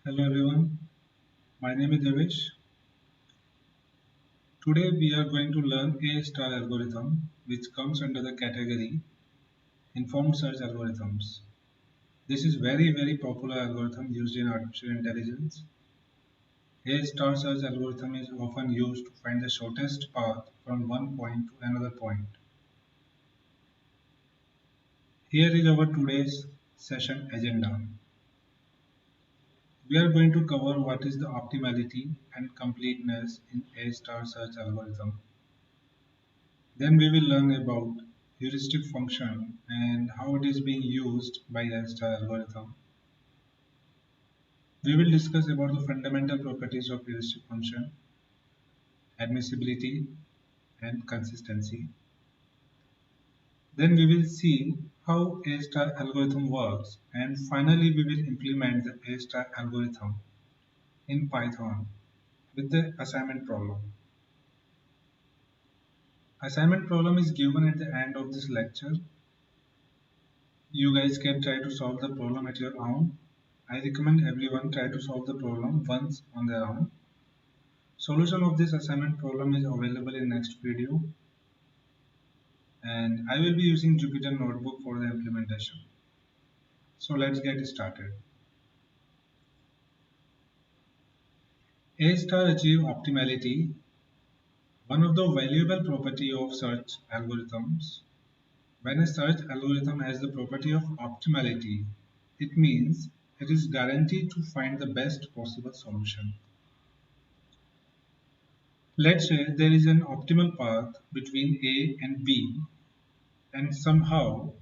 Hello everyone, my name is Devesh. Today we are going to learn A star algorithm which comes under the category informed search algorithms. This is very popular algorithm used in artificial intelligence. A star search algorithm is often used to find the shortest path from one point to another point. Here is our today's session agenda. We are going to cover what is the optimality and completeness in A star search algorithm. Then we will learn about heuristic function and how it is being used by A-star algorithm. We will discuss about the fundamental properties of heuristic function, admissibility and consistency. Then we will see how A-star algorithm works, and finally we will implement the A-star algorithm in Python with the assignment problem. Assignment problem is given at the end of this lecture. You guys can try to solve the problem at your own. I recommend everyone try to solve the problem once on their own. Solution of this assignment problem is available in next video, and I will be using Jupyter Notebook for the implementation. So let's get started. A star achieve optimality. One of the valuable property of search algorithms. When a search algorithm has the property of optimality, it means it is guaranteed to find the best possible solution. Let's say there is an optimal path between A and B, and somehow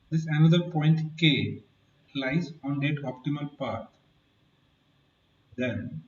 this another point K lies on that optimal path. Then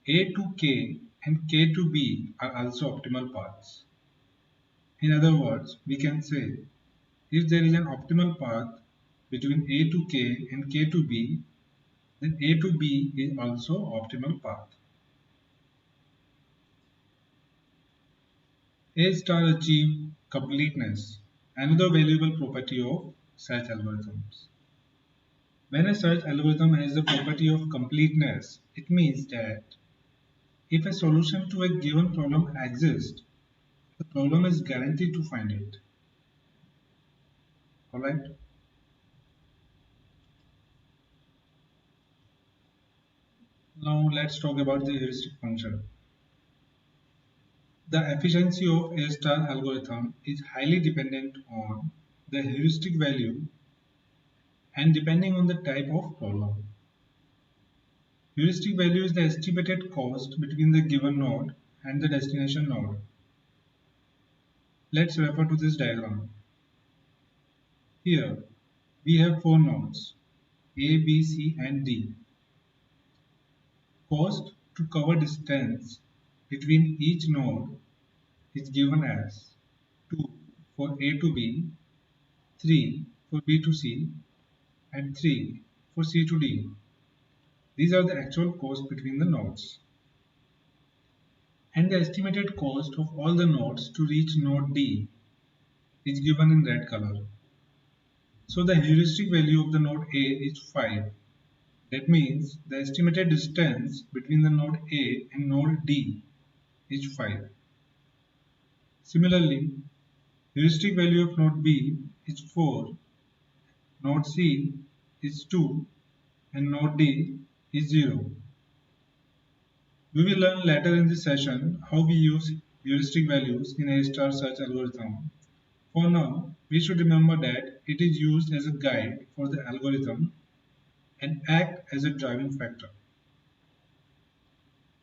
A to K and K to B are also optimal paths. In other words, we can say if there is an optimal path between A to K and K to B, then A to B is also optimal path. A star achieve completeness, another valuable property of search algorithms. When a search algorithm has the property of completeness, it means that if a solution to a given problem exists, the problem is guaranteed to find it. Alright? Now let's talk about the heuristic function. The efficiency of A star algorithm is highly dependent on the heuristic value and depending on the type of problem. Heuristic value is the estimated cost between the given node and the destination node. Let's refer to this diagram. Here we have four nodes A, B, C and D. Cost to cover distance between each node is given as 2 for A to B, 3 for B to C and 3 for C to D. These are the actual costs between the nodes. And the estimated cost of all the nodes to reach node D is given in red color. So the heuristic value of the node A is 5. That means the estimated distance between the node A and node D is 5. Similarly, heuristic value of node B is 4, node C is 2 and node D is 0. We will learn later in this session how we use heuristic values in A star search algorithm. For now, we should remember that it is used as a guide for the algorithm and act as a driving factor.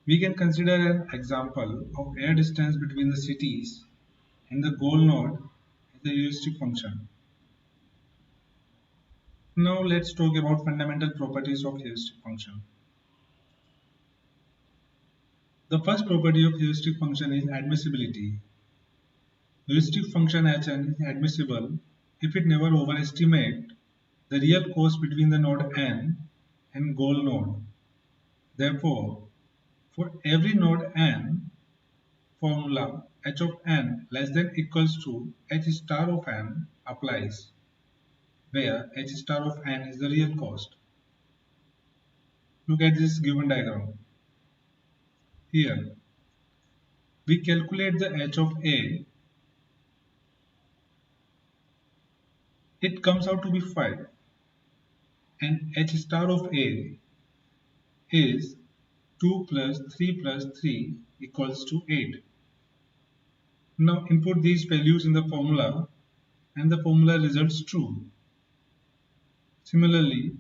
We can consider an example of air distance between the cities and the goal node as a heuristic function. Now let's talk about fundamental properties of heuristic function. The first property of heuristic function is admissibility. Heuristic function Hn is admissible if it never overestimates the real cost between the node n and goal node. Therefore, for every node n, formula h of n less than equals to h star of n applies, where h star of n is the real cost. Look at this given diagram. Here, we calculate the h of a. It comes out to be 5. And h star of a is 2 plus 3 plus 3 equals to 8. Now input these values in the formula and the formula results true. Similarly,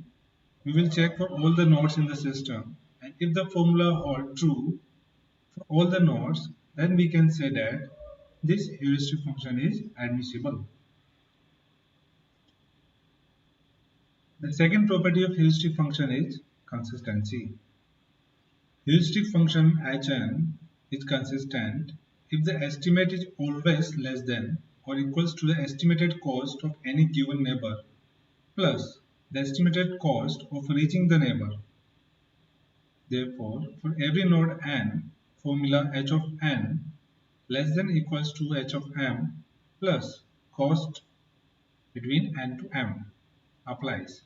we will check for all the nodes in the system, and if the formula holds true for all the nodes, then we can say that this heuristic function is admissible. The second property of heuristic function is consistency. Heuristic function Hn is consistent if the estimate is always less than or equals to the estimated cost of any given neighbor plus the estimated cost of reaching the neighbor. Therefore, for every node n, formula h of n less than equals to h of m plus cost between n to m applies,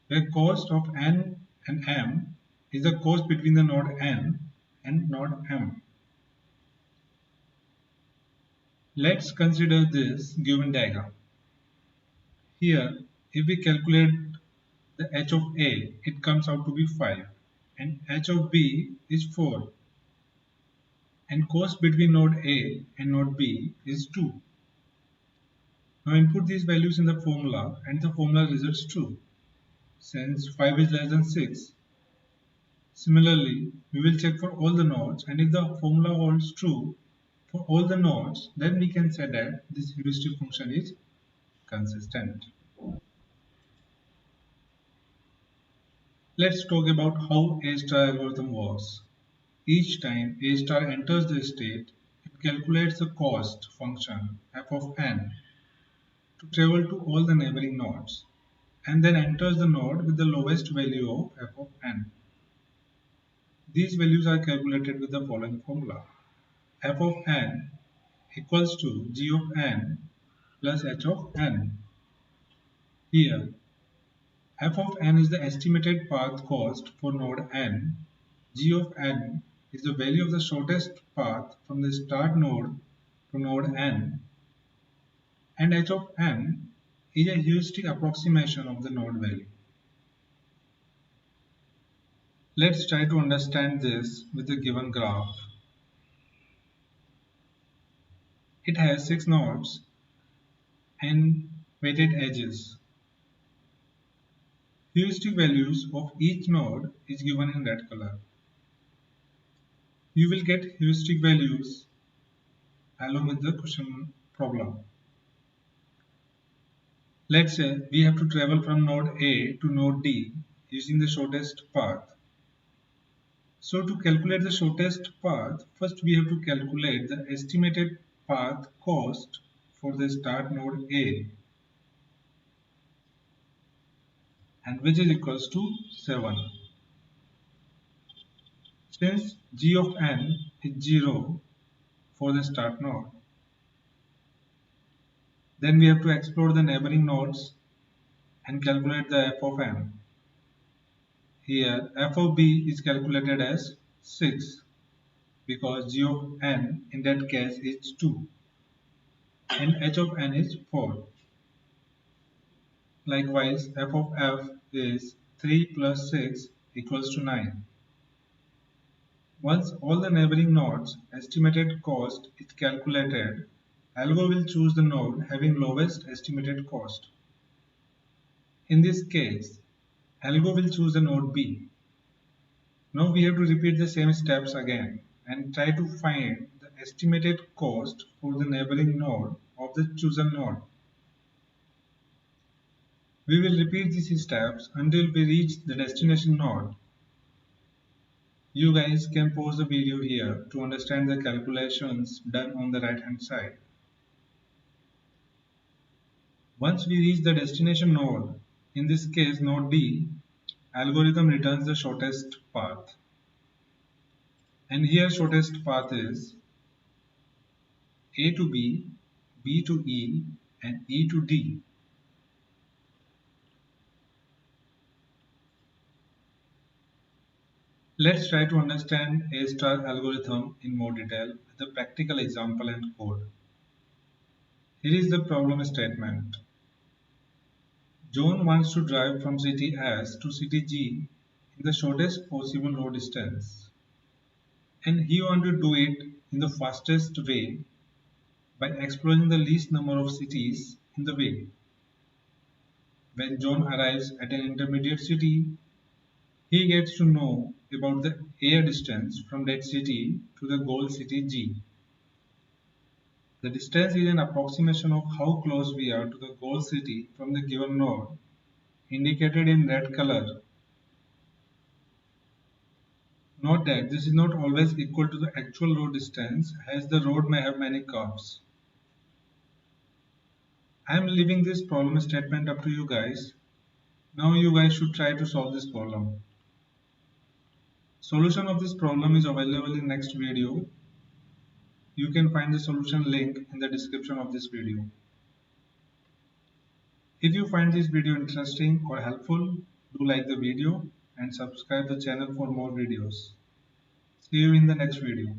where cost of n and m is the cost between the node n and node m. Let's consider this given diagram. Here, if we calculate the h of a, it comes out to be 5, and h of b is 4, and cost between node a and node b is 2. Now input these values in the formula and the formula results true, since 5 is less than 6. Similarly, we will check for all the nodes, and if the formula holds true for all the nodes, then we can say that this heuristic function is consistent. Let's talk about how A star algorithm works. Each time A star enters the state, it calculates the cost function f of n to travel to all the neighboring nodes, and then enters the node with the lowest value of f of n. These values are calculated with the following formula. F of n equals to g of n plus h of n. Here, f of n is the estimated path cost for node n, g of n is the value of the shortest path from the start node to node n, and h of n is a heuristic approximation of the node value. Let's try to understand this with the given graph. It has 6 nodes and weighted edges. Heuristic values of each node is given in red color. You will get heuristic values along with the question problem. Let's say we have to travel from node A to node D using the shortest path. So to calculate the shortest path, first we have to calculate the estimated path cost for the start node A, and which is equals to 7. Since g of n is 0 for the start node, then we have to explore the neighboring nodes and calculate the f of n. Here f of b is calculated as 6 because g of n in that case is 2 and h of n is 4. Likewise, f of f is 3 plus 6 equals to 9. Once all the neighboring nodes' estimated cost is calculated, algo will choose the node having lowest estimated cost. In this case, algo will choose the node B. Now we have to repeat the same steps again and try to find the estimated cost for the neighboring node of the chosen node. We will repeat these steps until we reach the destination node. You guys can pause the video here to understand the calculations done on the right hand side. Once we reach the destination node, in this case node D, algorithm returns the shortest path. And here shortest path is A to B, B to E, and E to D. Let's try to understand A-star algorithm in more detail with a practical example and code. Here is the problem statement. John wants to drive from city S to city G in the shortest possible road distance, and he wants to do it in the fastest way by exploring the least number of cities in the way. When John arrives at an intermediate city, he gets to know about the air distance from that city to the goal city G. The distance is an approximation of how close we are to the goal city from the given node, indicated in red color. Note that this is not always equal to the actual road distance, as the road may have many curves. I am leaving this problem statement up to you guys. Now you guys should try to solve this problem. Solution of this problem is available in next video. You can find the solution link in the description of this video. If you find this video interesting or helpful, do like the video and subscribe the channel for more videos. See you in the next video.